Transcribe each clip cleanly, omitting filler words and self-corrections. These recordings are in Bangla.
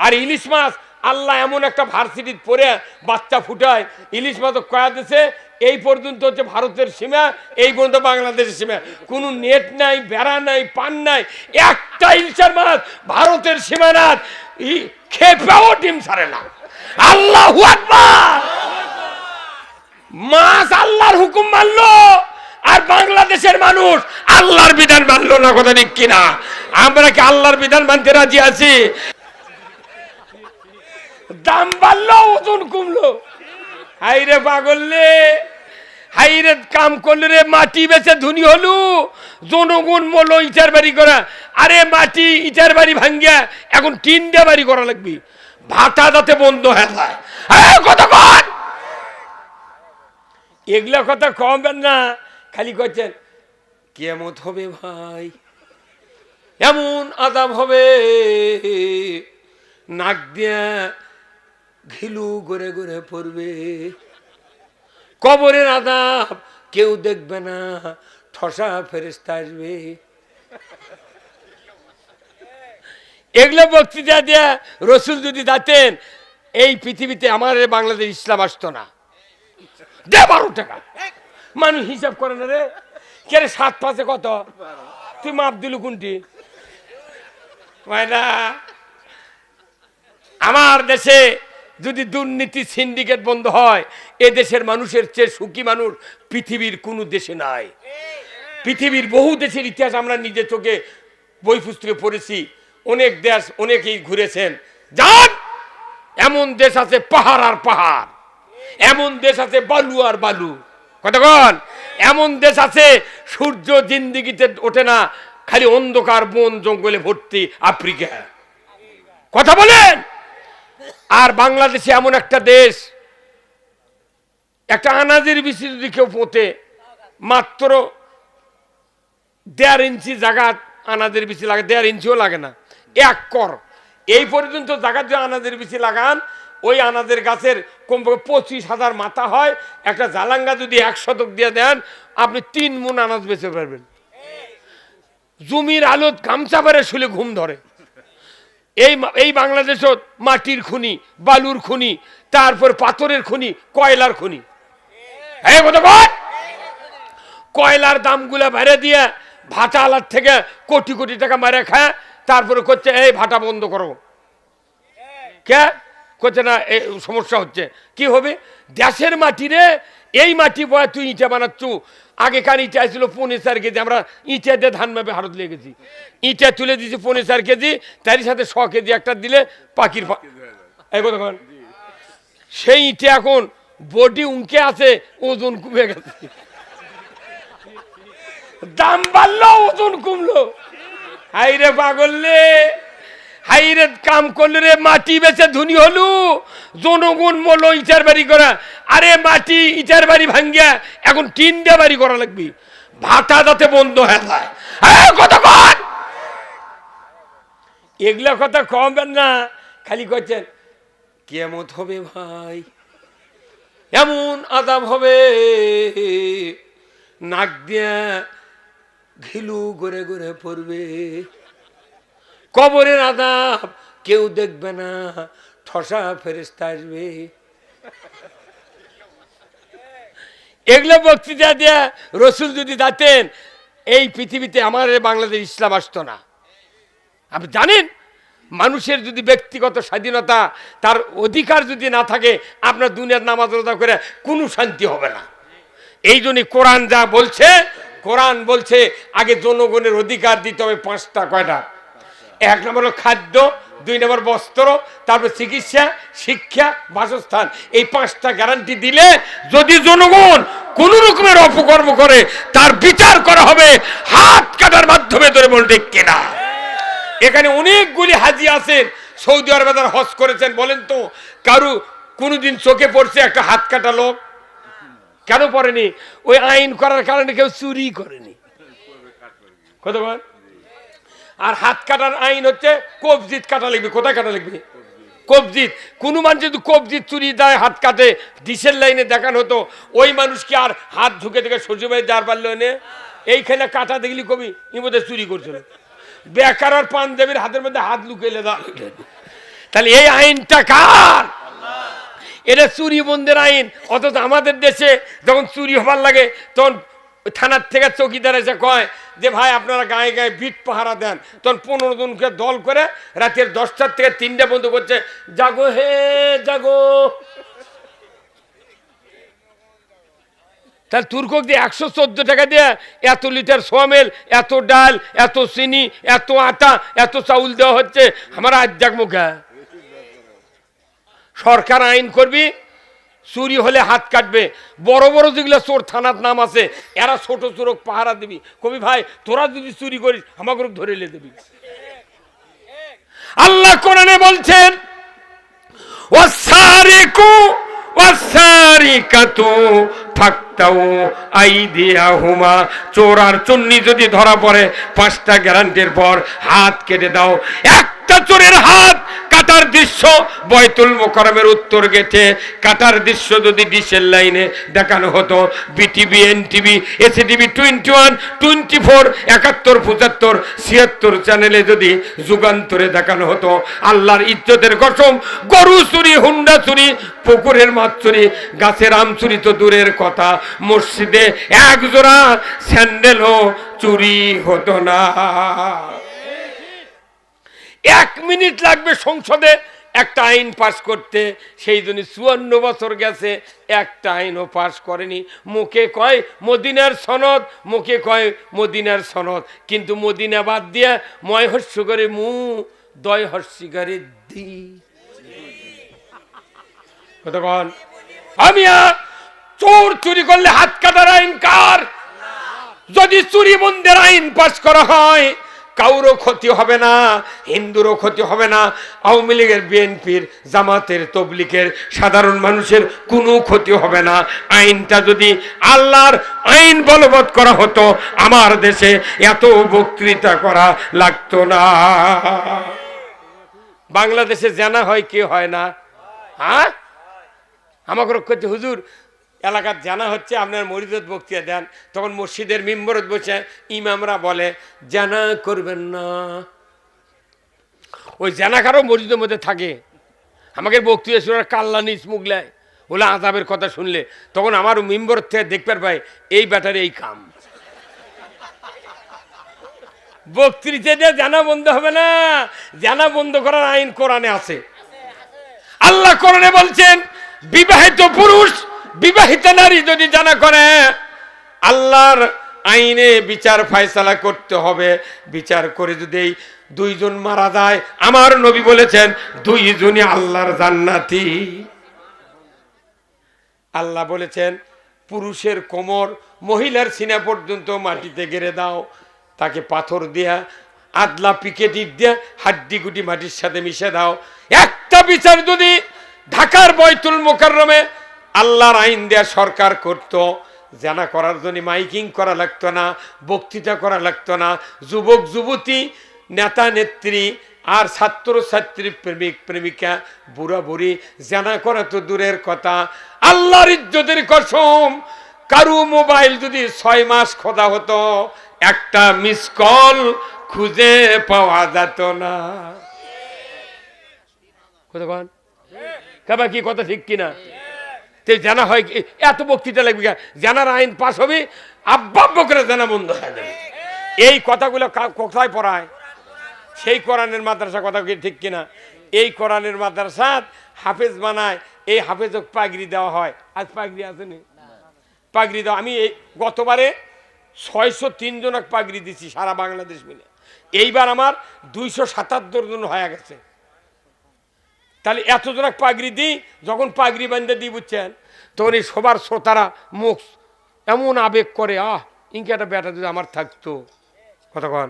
আর ইলিশ মাছ আল্লাহ এমন একটা ভার্সিটি পরে বাচ্চা ফুটায়, ইলিশ মাছ কয়া দিছে এই পর্যন্ত হচ্ছে ভারতের সীমা, এই পর্যন্ত বাংলাদেশের সীমা, কোনো নেট নাই, বেড়া নাই, পান নাই, একটা ইলিশের মাছ ভারতের সীমানার খেপেও ডিম ছাড়ে না। আল্লাহু আকবার। মাছ আল্লাহর হুকুম মানলো, আর বাংলাদেশের মানুষ আল্লাহর বিধান মানলো না। কথা ঠিক কিনা? আমরা কি আল্লাহর বিধান মানতে রাজি আছি? দাম বাড়লো, ওজন কমলো। হাইরে পাগললে, হাইরে কাম করলে রে, মাটি বেচে ধনী হলু, জনগণ মলো ইটার বাড়ি করা। আরে মাটি ইটার বাড়ি ভাঙ্গিয়া এখন টিন দিয়ে বাড়ি করা লাগবে, ভাটা যাতে বন্ধ হয়ে যায়। কথা কন, এগুলা কথা কমবেন না। খালি করছেন কিয়ামত হবে ভাই, এমন আযাব হবে, নাক দিয়া ঘিলু গড়ে গড়ে পড়বে, কবরের আযাব কেউ দেখবে না, ঠসা ফেরেশতা আসবে। এগুলো বক্তৃতা দিয়া রসুল যদি যাতেন, এই পৃথিবীতে আমার বাংলাদেশ ইসলাম আসতো না। দে 12 টাকা, মানুষ হিসাব করে না রে। কে রে 7 5 কত? তুই মাপ দিলু কোনটি? আমার দেশে যদি দুর্নীতি সিন্ডিকেট বন্ধ হয়, এ দেশের মানুষের চেয়ে সুখী মানুষ পৃথিবীর কোনো দেশে নাই। পৃথিবীর বহু দেশের ইতিহাস আমরা নিজে চোখে বই পুস্তকে পড়েছি, অনেক দেশ অনেকেই ঘুরেছেন। যান, এমন দেশ আছে পাহাড় আর পাহাড়, এমন দেশ আছে বালু আর বালু। কতক্ষণ? এমন দেশ আছে সূর্য জিন্দিগিতে ওঠে না, খালি অন্ধকার বন জঙ্গলে ভর্তি আফ্রিকা। কথা বলেন। আর বাংলাদেশে এমন একটা দেশ, একটা আনাজের বেশি যদি কেউ পোতে, মাত্র 1.5 ইঞ্চি জায়গা আনাজের বেশি লাগে, 1.5 ইঞ্চিও লাগে না, 1 কর। এই পর্যন্ত জায়গা যদি আনাজের বেশি লাগান, ওই আনাজের গাছের কমপক্ষে 25,000 মাথা হয়। একটা জালাঙ্গা যদি 1 শতক দিয়ে দেন, আপনি 3 মণ আনাজ বেচে পারবেন। জমির আলোত গামছা পরে শুলে ঘুম ধরে। এই বাংলাদেশত মাটির খনি, বালুর খনি, তারপর পাথরের খনি, কয়লার খনি। কয়লার দামগুলা বেড়ে দিয়ে ভাটা আলার থেকে কোটি কোটি টাকা মারে খায়, তারপরে করছে এই ভাটা বন্ধ করো। কে করছে না? এই সমস্যা হচ্ছে। কি হবে? দেশের মাটি রে, এই মাটি বয় তুই ইটা বানাচ্ছ। আগেকার ইটা ছিল 4.5 কেজি, আমরা ইটা দিয়ে ধান মাপে হারত লেগেছি, ইটা তুলে দিয়েছি 4.5 কেজি, তারই সাথে 100 কেজি একটা দিলে পাখির সেই ইটা এখন বডি উঁকে আছে, ওজন কমে গেছে। দাম বাড়লো, ওজন কমলো। হাইরে পাগললে, হাইরে কাম করলে রে, মাটি বেচে ধনী হলু, জনগণ মলো ইটার বাড়ি করা। আরে মাটি ইটার বাড়ি ভাঙ্গিয়া এখন টিন দিয়ে বাড়ি করা লাগবে, ভাটা যাতে বন্ধ হয়ে যায়। কথা কন, এগুলা কথা কমবেন না। খালি করছেন কিয়ামত হবে ভাই, এমন আযাব হবে, নাক দিয়া ঘিলু গড়ে গড়ে পড়বে, কবরের আযাব কেউ দেখবে না, ঠসা ফেরেশতা আসবে। এগুলো বক্তৃতা দিয়া রসুল যদি যাতেন, এই পৃথিবীতে আমার বাংলাদেশ ইসলাম আসতো না। আপনি জানেন, মানুষের যদি ব্যক্তিগত স্বাধীনতা, তার অধিকার যদি না থাকে, আপনার দুনিয়ার নামাজ রোজা করে কোনো শান্তি হবে না। এই জন্য কোরআন যা বলছে, কোরআন বলছে আগে জনগণের অধিকার দিতে হবে 5টা। কয়টা? 1 নম্বর হলো খাদ্য, 2 নম্বর বস্ত্র, তারপর চিকিৎসা, শিক্ষা, বাসস্থান। এই 5টা গ্যারান্টি দিলে যদি জনগণ কোন রকমের অপকর্ম করে, তার বিচার করা হবে হাত কাটার মাধ্যমে। ধরে বলতে কিনা? এখানে অনেকগুলি হাজি আছেন, সৌদি আরবে যারা হজ করেছেন। বলেন তো, কারু কোনোদিন চোখে পড়ছে একটা হাত কাটা লোক? কেন পড়েনি? ওই আইন করার কারণে কেউ চুরি করেনি। কত বল? আর হাত কাটার আইন হচ্ছে কবজিত কাটা লিখবে। কোথায় কাটা লিখবে? কবজিত। কোন মানুষ যদি কবজিত চুরি দেয়, হাত কাটে, ডিসেল লাইনে দেখানো হতো, ওই মানুষ কি আর হাত ঝুঁকে থেকে শ্বশুরবাড়ি যার পারলো না? এইখানে কাটা দেখলি কবি ই বোধহয় চুরি করছিল। বেকার আর পাঞ্জাবির হাতের মধ্যে হাত লুকেলে তাহলে এই আইনটা কার? এটা চুরি বন্ধের আইন। অথচ আমাদের দেশে যখন চুরি হবার লাগে তখন থানার থেকে চৌকিদার এসে কয় যে ভাই আপনারা গায়ে গায়ে বিট পাহারা দেন, তখন 15 জনকে দল করে রাতের 10টার থেকে 3টা বন্ধ করছে, জাগো হে জাগো। তাহলে তুর্কক দিয়ে 114 টাকা দিয়ে এত লিটার সোয়ামেল, এত ডাল, এত চিনি, এত আটা, এত চাউল দেওয়া হচ্ছে। আমার আজ যাক মুখা সরকার আইন করবি, চুরি হলে হাত কাটবে। বড় বড় যেগুলো চোর থানার নাম আছে এরা ছোট চোরক পাহারা দিবি, কবি ভাই তোরা যদি চুরি করিস আমাকে ধরে লে দিবি। আল্লাহ কোরআনে বলছেন ওয়াসারিকু ওয়াসারিকাতু ফাকতাউ আইদিয়াহুমা, চোর আর চুন্নি যদি ধরা পড়ে 5টা গ্যারান্টির পর হাত কেটে দাও। একটা চোরের হাত কাটার দৃশ্য বয়তুল মোকাররমের উত্তর গেটে কাটার দৃশ্য যদি ডিশের লাইনে দেখানো হতো, বিটিভি, এনটিভি, এসিটিভি 21, 24, 71, 75, 76 চ্যানেলে যদি যুগান্তরে দেখানো হতো, আল্লাহর ইজ্জতের কসম, গরু চুরি, হুন্ডা চুরি, পুকুরের মাছ চুরি, গাছের আম চুরি তো দূরের কথা, মসজিদে এক জোড়া স্যান্ডেলও চুরি হতো না। 1 মিনিট লাগবে সংসদে একটা আইন পাস করতে, সেই জন্য 54 বছর গেছে একটা আইনও পাস করেনি। মুখে কয় মদিনার সনদ, মুখে কয় মদিনার সনদ, কিন্তু মদিনা বাদ দিয়ে ময় হস্য করে মু, দয় হস্যি করে দি। কতক্ষণ আমি চোর চুরি করলে হাত কাটার আইন কার? যদি চুরি বন্ধের আইন পাস করা হয় কাউরও ক্ষতি হবে না, হিন্দুরও ক্ষতি হবে না, আওয়ামী লীগের, বিএনপির, জামাতের, তবলিগের, সাধারণ মানুষের কোনো ক্ষতি হবে না। আইনটা যদি আল্লাহর আইন বলবৎ করা হতো আমার দেশে এত বক্তৃতা করা লাগতো না। বাংলাদেশে জানা হয় কি হয় না? হ্যাঁ, আমাকে করছে হুজুর এলাকার জানা হচ্ছে, আপনার মরিদত বক্তৃতা দেন, তখন মসজিদের মিম্বরত বসে ইমামরা বলে জানা করবেন না। ওই জানাকারও মসজিদের মধ্যে থাকে, আমাকে বক্তৃতা শুনে কাল্লা নিচ মুগলায় ওলা আজাবের কথা শুনলে, তখন আমার মিম্বর থেকে দেখতে পাই এই ব্যাটারে এই কাম। বক্তৃতা দিয়ে জানা বন্ধ হবে না, জানা বন্ধ করার আইন কোরআনে আছে। আল্লাহ কোরআনে বলছেন বিবাহিত পুরুষ, বিবাহিত নারী যদি জানা করে আল্লাহর আইনে বিচার ফায়সালা করতে হবে। বিচার করে যদি 2 জন মারা যায়, আমার নবী বলেছেন 2 জনই আল্লাহর জান্নাতি। আল্লাহ বলেছেন পুরুষের কোমর, মহিলার সিনা পর্যন্ত মাটিতে গেড়ে দাও, তাকে পাথর দিয়া আদলা পিকেটি দিয়ে হাড্ডি গুটি মাটির সাথে মিশে দাও। একটা বিচার যদি ঢাকার বয়তুল মোকাররমে আল্লাহর আইন দেয়া সরকার করত, জানা করার জন্য মাইকিং করা লাগতো না, বক্তৃতা করা লাগতো না, যুবক যুবতী, নেতা নেত্রী আর ছাত্র ছাত্রী, প্রেমিক প্রেমিকা, বুড়া বুড়ি জানা করা তো দূরের কথা। আল্লাহর ইজ্জতের কসম, কারু মোবাইল যদি 6 মাস খোদা হতো একটা মিস কল খুঁজে পাওয়া যেত না। কি কথা ঠিক কিনা? জানা হয় এত বক্তৃতা লাগবে, জানার আইন পাস হবে আব্বাব্য করে জানা বন্ধ হয়ে যাবে। এই কথাগুলো কোথায় পড়ায়? সেই কোরআনের মাদ্রাসা, কথা কি ঠিক কিনা? এই কোরআনের মাদ্রাসা হাফেজ বানায়, এই হাফেজক পাগড়ি দেওয়া হয়। আজ পাগড়ি আসেনি, পাগড়ি দেওয়া। আমি এই গতবারে 603 জনক পাগড়ি দিছি সারা বাংলাদেশ মিলে, এইবার আমার 277 জন হয়ে গেছে। তাহলে এত জনক পাগড়ি দিই, যখন পাগড়ি বান্ধে দিই বুঝছেন, তখন এই সবার শ্রোতারা মুখ এমন আবেগ করে, ইনকে একটা ব্যাটা যদি আমার থাকতো, কতক্ষণ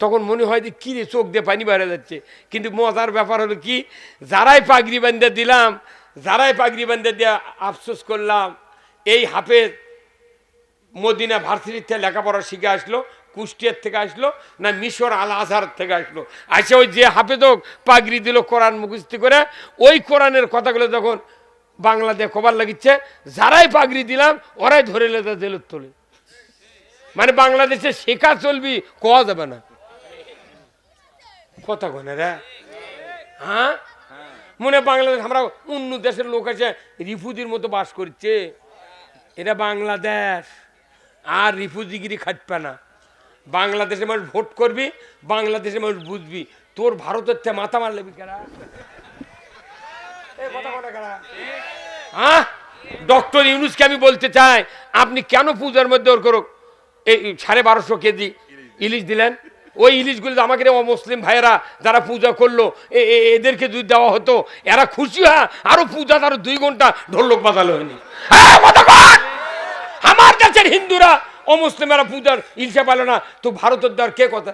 তখন মনে হয় যে কী রে, চোখ দিয়ে পানি বেড়ে যাচ্ছে। কিন্তু মজার ব্যাপার হলো কি, যারাই পাগড়ি বান্ধে দিলাম, যারাই পাগড়ি বান্ধে দিয়ে আফসোস করলাম, এই হাফেজ মদিনা ভার্সিটির থেকে লেখাপড়া শিখে আসলো, কুষ্টিয়ার থেকে আসলো না মিশর আল আজহার থেকে আসলো, আসে ওই যে হাফেজক পাগড়ি দিল কোরআন মুখস্থি করে, ওই কোরআনের কথাগুলো যখন বাংলাদেশ কবার লাগিচ্ছে, যারাই পাগড়ি দিলাম ওরাই ধরে লেদা জেলের তোলে। মানে বাংলাদেশে শেখা চলবি, কোয়া যাবে না। কথা কনে রে, হ্যাঁ মনে বাংলাদেশ আমরা অন্য দেশের লোক আছে রিফুজির মতো বাস করছে, এটা বাংলাদেশ আর রিফুজিগিরি খাটবে না। বাংলাদেশে মানুষ ভোট করবি, বাংলাদেশের মানুষ বুঝবি। তোর ভারতের থেকে মাথা মারলে কারা? হ্যাঁ ডক্টর ইউনুসকে আমি বলতে চাই, আপনি কেন পূজার মধ্যে ওর করো এই 1250 কেজি ইলিশ দিলেন? ওই ইলিশগুলো আমাকে মুসলিম ভাইয়েরা যারা পূজা করলো এদেরকে যদি দেওয়া হতো, এরা খুশি হয় আরো পূজা আরো 2 ঘন্টা ঢোলক বাজালো হয়নি। আমার দেশের হিন্দুরা অমুসলিমেরা পূজার ইলিশা পালো না, তো ভারতের দেওয়ার কে কথা?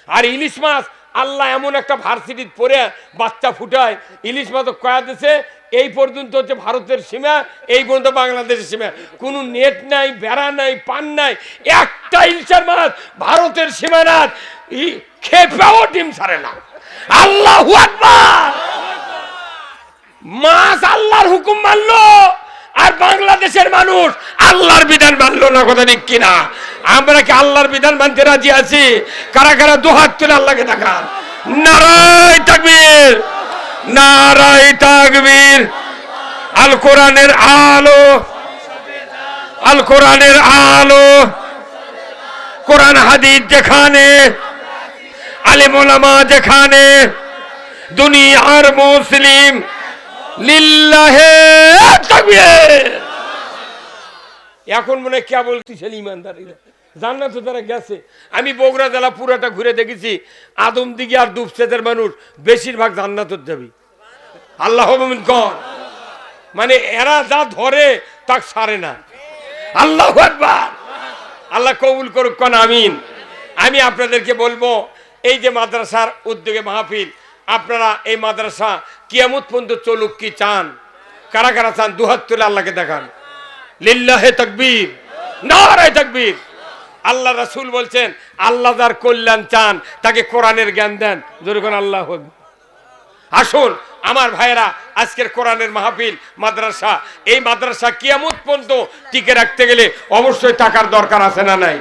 আর ইলিশ মাছ আল্লাহ এমন একটা ভার্সিটি পরে বাচ্চা ফুটায়, ইলিশ মাছ কয়া দিছে এই পর্যন্ত হচ্ছে ভারতের সীমা, এই পর্যন্ত বাংলাদেশের সীমা, কোনো নেট নাই, বেড়া নাই, পান নাই, একটা ইলিশার মাছ ভারতের সীমানাথ খেপেও ডিম ছাড়ে না। আল্লাহু আকবার! মাছ আল্লাহর হুকুম মানলো আর বাংলাদেশের মানুষ আল্লাহর বিধান মানলো না, কথা ঠিক কিনা? আমরা কি আল্লাহর বিধান মানতে রাজি আছি? কারা কারা দুহাত তুলে আল্লাহকে দেখান। নারায়ে তাকবীর, নারায়ে তাকবীর। আল কোরআনের আলো, আল কোরআনের আলো, কোরআন হাদিস যেখানে, আলেম ওলামা যেখানে, দুনিয়ার মুসলিম লিল্লাহে তাকবীর। এখন মনে কে বলতেছে ইমানদারিরা জান্নাতে তারা গেছে। আমি বগুড়া জেলা পুরাটা ঘুরে দেখেছি, আদমদিঘি আর দুপসেদের মানুষ বেশিরভাগ জান্নাতে যাবি। আল্লাহ কন মানে এরা যা ধরে তা ছাড়ে না। আল্লাহু আকবার! আল্লাহ কবুল করুক, কন আমিন। আমি আপনাদেরকে বলবো, এই যে মাদ্রাসার উদ্যোগে মাহফিল, আপনারা এই মাদ্রাসা কিয়ামত পর্যন্ত চলুক কি চান? কারা কারা চান? দুহাত তুলে আল্লাহকে দেখান। লিল্লাহে তাকবীর, নারায়ে তাকবীর। আল্লাহ রাসূল বলছেন, আল্লাহ যার কল্যাণ চান তাকে কোরআনের জ্ঞান দেন। জোরে কোন আল্লাহু আকবার। আসুন আমার ভাইয়েরা, আজকের কোরআনের মাহফিল মাদ্রাসা, এই মাদ্রাসা কিয়ামত পর্যন্ত টিকে রাখতে গেলে অবশ্যই টাকার দরকার আছে না নাই?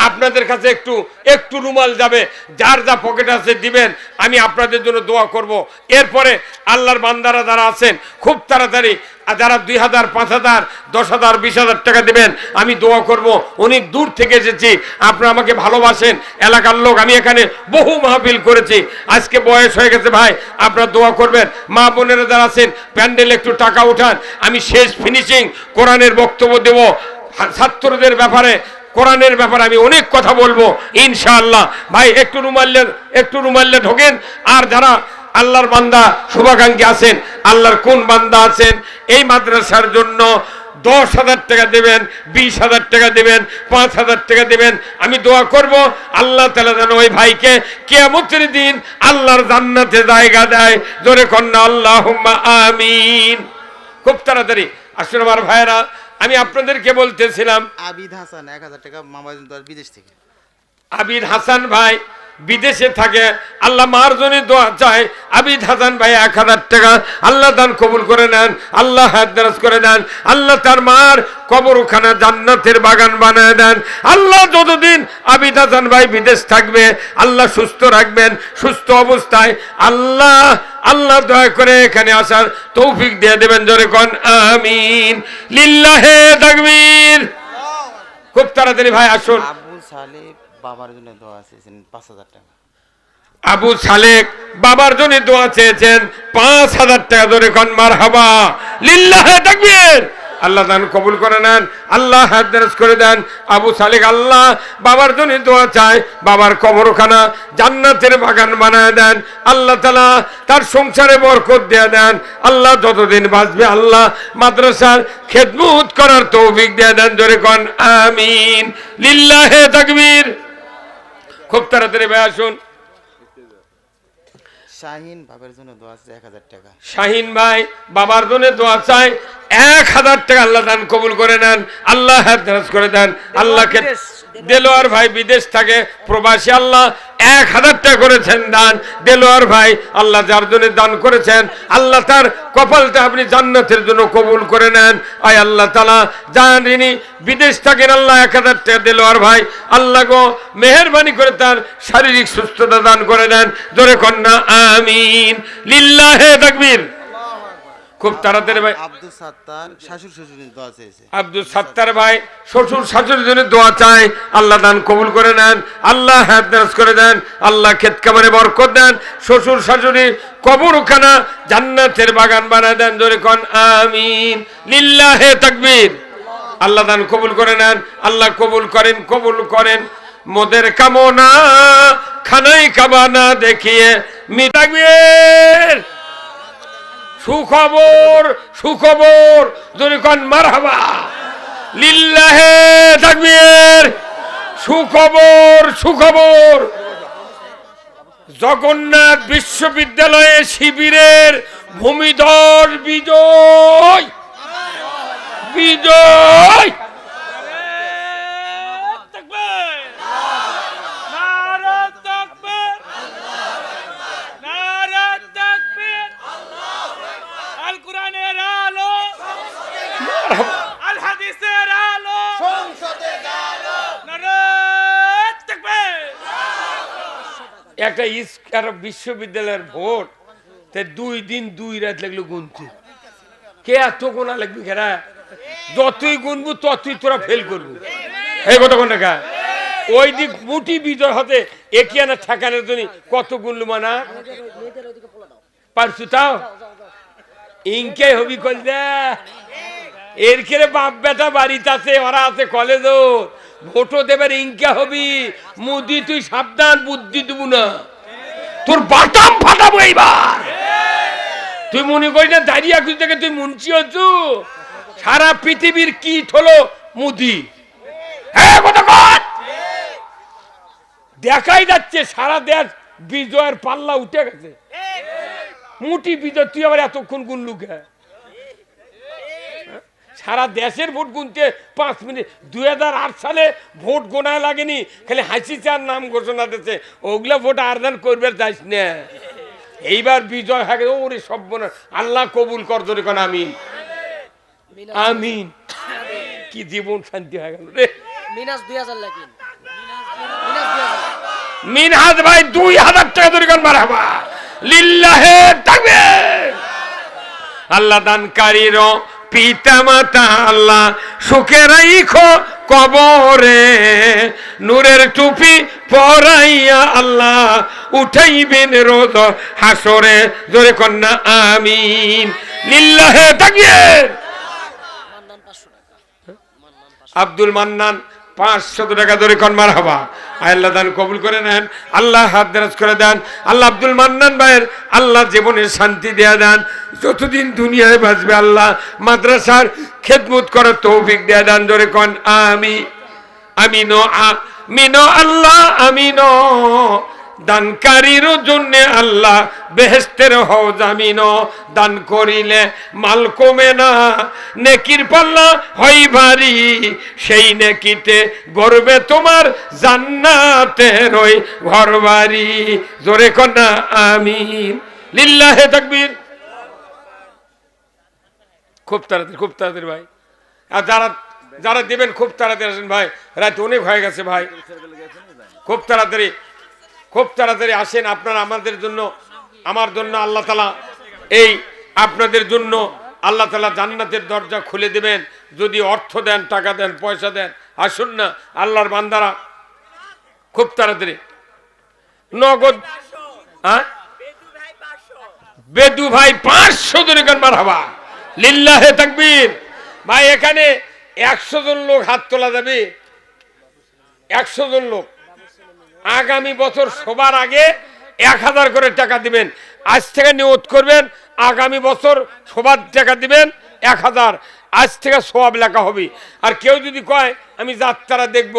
আপনাদের কাছে একটু একটু রুমাল যাবে, যার যা পকেট আছে দিবেন, আমি আপনাদের জন্য দোয়া করব। এরপরে আল্লাহর বান্দারা যারা আছেন খুব তাড়াতাড়ি যারা 2000, 5000, 10,000, 20,000 টাকা দিবেন, আমি দোয়া করব। অনেক দূর থেকে এসেছি, আপনারা আমাকে ভালোবাসেন, এলাকার লোক, আমি এখানে বহু মাহফিল করেছি, আজকে বয়স হয়ে গেছে ভাই, আপনারা দোয়া করবেন। মা বোনেরা যারা আছেন প্যান্ডেল একটু টাকা উঠান, আমি শেষ ফিনিশিং কোরআনের বক্তব্য দেব। ছাত্রদের ব্যাপারে, কোরআনের ব্যাপারে আমি অনেক কথা বলবো ইনশাআল্লাহ। ভাই একটু রুমাল্লে ঢোকেন। আর যারা আল্লাহর বান্দা শুভাকাঙ্ক্ষী আছেন, আল্লাহর কোন বান্দা আছেন এই মাদ্রাসার জন্য 10,000 টাকা দেবেন, 20,000 টাকা দেবেন, 5,000 টাকা দেবেন, আমি দোয়া করব আল্লাহ তাআলা যেন ওই ভাইকে কিয়ামতের দিন আল্লাহর জান্নাতে জায়গা দেয়। জোরে কন্না আল্লাহুম্মা আমিন। খুব তাড়াতাড়ি আসুন আমার ভাইরা, আমি আপনাদেরকে বলতেছিলাম আবিদ হাসান 1000 টাকা মামাজন বিদেশ থেকে। আবিদ হাসান ভাই বিদেশে থাকে, আল্লাহ মার জন্য দোয়া চায়। আবিদ হাসান ভাই 1000 টাকা আল্লাহ দান কবুল করে নেন, আল্লাহ হায়াত দারাজ করে দেন, আল্লাহ তার মার কবরখানা জান্নাতের বাগান বানায় দেন। আল্লাহ যতদিন আবিদ হাসান ভাই বিদেশ থাকবে আল্লাহ সুস্থ রাখবেন, সুস্থ অবস্থায় আল্লাহ দয়া করে এখানে আসার তৌফিক দিয়ে দেবেন। জোরে কোন আমিন। লিল্লাহে তাকবীর। খুব তাড়াতাড়ি ভাই আসুন। আবু সালেহ বাবার জন্য দোয়া চেয়েছেন 5000 টাকা। আবু সালেক বাবার জন্য দোয়া চেয়েছেন 5000 টাকা। ধরে কোন মারহাবা। লিল্লাহে তাকবীর। আল্লাহ দান কবুল করে নেন, আল্লাহ হায়াত দারাজ করে দেন। আবু সালেক আল্লাহ বাবার জন্য দোয়া চায়, বাবার কবরখানা জান্নাতের বাগান বানায় দেন, আল্লাহ তাআলা তার সংসারে বরকত দিয়ে দেন। আল্লাহ যতদিন বাঁচবে আল্লাহ মাদ্রাসার খেদমত করার তৌফিক দিয়ে দেন। জোরে কোন আমিন। লিল্লাহে তাকবীর। খুব তাড়াতাড়ি ভাই আসুন। শাহিন বাবার জন্য দোয়া আছে 1000 টাকা। শাহিন ভাই বাবার জন্য দোয়া চায় 1000 টাকা। আল্লাহ দান কবুল করে নেন, আল্লাহ হায়াত দারাজ করে দেন। আল্লাহকে দেলোয়ার ভাই বিদেশ থাকে প্রবাসী, আল্লাহ 1000 টাকা করেছেন দান। দেলোয়ার ভাই আল্লাহ যার জন্য দান করেছেন আল্লাহ তার কপালটা আপনি জান্নাতের জন্য কবুল করে নেন। আয় আল্লাহ তাআলা জানি বিদেশ থাকেন আল্লাহ 1000 টাকা দেলোয়ার ভাই আল্লাহ গো মেহেরবানি করে তার শারীরিক সুস্থতা দান করে দেন। জোরে কন্যা আমিন। লিল্লাহে তাকবীর। খুব তাড়াতাড়ি ভাই আব্দুল সাত্তার শাশুড় শ্বশুরের দোয়া চেয়েছে। আব্দুল সাত্তার ভাই শ্বশুর শাশুড়ির জন্য দোয়া চায় আল্লাহ দান কবুল করে নেন, আল্লাহ হায়াত দারাজ করে দেন, আল্লাহ ক্ষেত খামারে বরকত দেন, শ্বশুর শাশুড়ি কবরখানা জান্নাতের বাগান বানায় দেন। জোরে কোন আমিন। লিল্লাহে তাকবীর। আল্লাহ দান কবুল করে নেন, আল্লাহ কবুল করেন। মোদের কামনা খানাই কাবানা দেখিয়ে তাকবীর। সুখবর জোরে কোন মারহাবা। লিল্লাহে তাকবীর। সুখবর জগন্নাথ বিশ্ববিদ্যালয়ে শিবিরের ভূমিধর বিজয়। একটা বিশ্ববিদ্যালয়ের ভোট 2 দিন 2 রাত লাগলো গুনতে। কে এত গোনা লাগবে খেরা? যতই গুনবো ততই তোরা ফেল করবো। এই কথা কোন টাকা ওই দিক মুটি বিজয় হতে একে আনা ঠেকানোর জন্য কত গুনলু মানা পারছু তাও ইনকে হবি কল দে। এর কেড়ে বাপ বেটা বাড়িতে আছে, ওরা আছে কলেজও, ভোটও দেবার ইনকা হবি। মুদি তুই সাবধান, বুদ্ধি দেবো না, তোর বাটাম ফাটাবো এইবার। তুই মনে করি না দাঁড়িয়ে খুঁজ থেকে তুই মুন্সি হচ্ছু? সারা পৃথিবীর কীট হলো মুদি। দেখাই যাচ্ছে সারা দেশ বিজয়ের পাল্লা উঠে গেছে। মুটি বিজয়, তুই আবার এতক্ষণ গুনলুকে? সারা দেশের ভোট গুনতে 5 মিনিট। 2008 সালে ভোট গোনায় লাগেনি, খালি হাসি চার নাম ঘোষণা দিচ্ছে। ওগুলা ভোট আরদান করবে যাইস না। এইবার বিজয় হয়ে গেছে। ওরে সব আল্লাহ কবুল কর। জোরে কোন আমিন। আমিন। কি জীবন শান্তি হয়ে গেল রে। মিনহাজ ভাই 2000 টাকা জোরে কোন মারহাবা। লিল্লাহে তাকবীর। আল্লাহ দানকারীর পিতা মাতা আল্লাহ সুখে রাইখো কবরে, নূরের টুপি পরাইয়া আল্লাহ উঠাইবেন রোজ হাসরে। জোরে কন্যা আমিন। লিল্লাহে তাকবীর। আব্দুল মান্নান 500 টাকা ধরে কোন মারহাবা। আল্লাহ দান কবুল করে নেন, আল্লাহ হাত দারাজ করে দেন। আল্লাহ আব্দুল মান্নান ভাইয়ের আল্লাহ জীবনের শান্তি দেয়া দেন। যতদিন দুনিয়ায় বাঁচবে আল্লাহ মাদ্রাসার খেদমত করার তৌফিক দেয়া দেন। জোরে কোন আমিন। আমিন আল্লাহ আমিন। দানকারীর জন্য আল্লাহ বেহেশতের হওজ আমিন। দান করিলে মাল কমে না, নেকির পাল্লা হয় ভারী, সেই নেকিতে গর্বে তোমার জান্নাতের ওই ঘর বাড়ি। জোরে কন্যা আমিন। লিল্লাহে তাকবীর। খুব তাড়াতাড়ি ভাই। আর যারা দেবেন খুব তাড়াতাড়ি আসেন ভাই, রাত অনেক হয়ে গেছে ভাই। খুব তাড়াতাড়ি আসেন আপনারা। আমার জন্য আল্লাহ তাআলা এই আপনাদের জন্য আল্লাহ তাআলা জান্নাতের দরজা খুলে দেবেন যদি অর্থ দেন, টাকা দেন, পয়সা দেন। আসুন না আল্লাহর বান্দারা, খুব তাড়াতাড়ি নগদ। বেদু ভাই 500 জনের গান মারহাবা। লিল্লাহে তাকবীর। ভাই এখানে 100 জন লোক হাত তোলা যাবে। 100 জন লোক আগামী বছর সবার আগে 1000 করে টাকা দিবেন। আজ থেকে নিয়ত করবেন, আগামী বছর সবার টাকা দিবেন 1000। আজ থেকে সওয়াব লেখা হবে। আর কেউ যদি কয় আমি যাত্রা দেখব,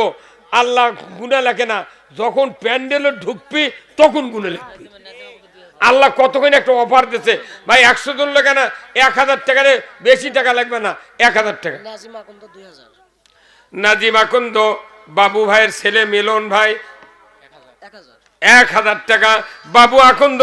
আল্লাহ গুনাহ লেখে না। যখন প্যান্ডেলে ঢুকবি তখন গুনাহ লিখবি। আল্লাহ কতক্ষণ একটা অফার দিচ্ছে ভাই। 100 জন লোক না 1000 টাকারে বেশি টাকা লাগবে না, 1000 টাকা। নাজিম আকন্দ বাবু ভাইয়ের ছেলে মিলন ভাই 1000 টাকা, বাবু আকন্দ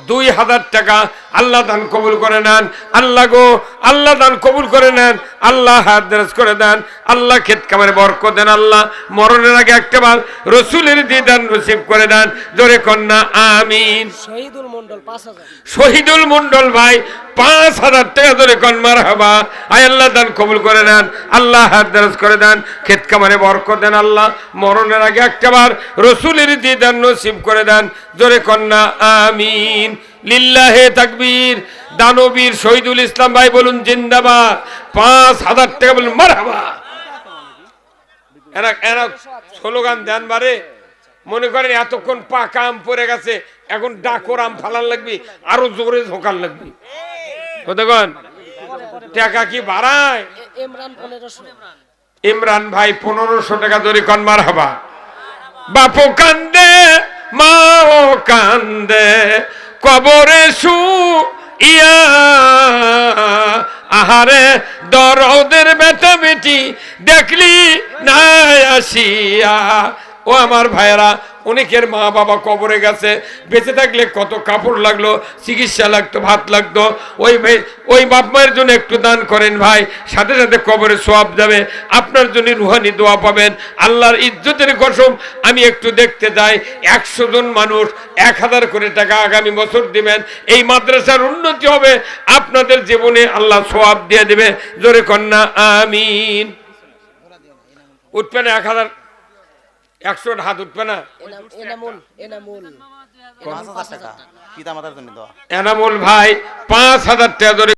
2000 টাকা। আল্লাহ দান কবুল করে নেন, আল্লাহ গো আল্লাহ দান কবুল করে নেন, আল্লাহ হাত দরাজ করে দেন, আল্লাহ ক্ষেত কামারে বরকত দেন, আল্লাহ মরণের আগে একটাবার রসুলের দিদান নসিব করে দেন, জোরে কন্যা আমিন। শহীদুল মন্ডল 5000, শহীদুল মন্ডল ভাই 5000 টাকা ধরে কন মারহাবা। আয় আল্লাহ দান কবুল করে নেন, আল্লাহ হাত দরাজ করে দেন, ক্ষেত কামারে বরকত দেন, আল্লাহ মরণের আগে একটাবার রসুলের দিদান নসিব করে দেন, জোরে কন্যা আমিন। লিল্লাহে তাকবীর। দানবীর শহীদুল ইসলাম ভাই বলুন জিন্দাবাদ। 5000 টাকা বলুন মারহাবা। এরা এরা স্লোগান দেন বারে, মনে করেন এতক্ষণ পাকা আম পড়ে গেছে, এখন ডাকর আম ফালার লাগবে, আরো জোরে ঝোঁকার লাগবে। কতক্ষণ টাকা কি বাড়ায়? ইমরান 1500, ইমরান ভাই 1500 টাকা ধরে কন মারহাবা। বাপু কান্দে মাও কান্দে কবরে শুইয়া, আহারে দরদের বেটা বেটি দেখলি না আসিয়া। ও আমার ভাইয়েরা, অনেকের মা বাবা কবরে গেছে, বেঁচে থাকলে কত কাপড় লাগলো, চিকিৎসা লাগতো, ভাত লাগতো। ওই বাপ মায়ের জন্য একটু দান করেন ভাই, সাথে সাথে কবরে সওয়াব যাবে, আপনার জন্য রুহানি দোয়া পাবেন। আল্লাহর ইজ্জতের কসম, আমি একটু দেখতে যাই 100 জন মানুষ 1000 করে টাকা আগামী বছর দিবেন, এই মাদ্রাসার উন্নতি হবে, আপনাদের জীবনে আল্লাহ সওয়াব দিয়ে দেবে, জোরে কন্যা আমিন। উঠবে না 1000 100 হাত উঠবে না? এনামুল 5000 টাকা পিতা মাতার জন্য দোয়া। এনামুল ভাই 5000 টাকা ধরে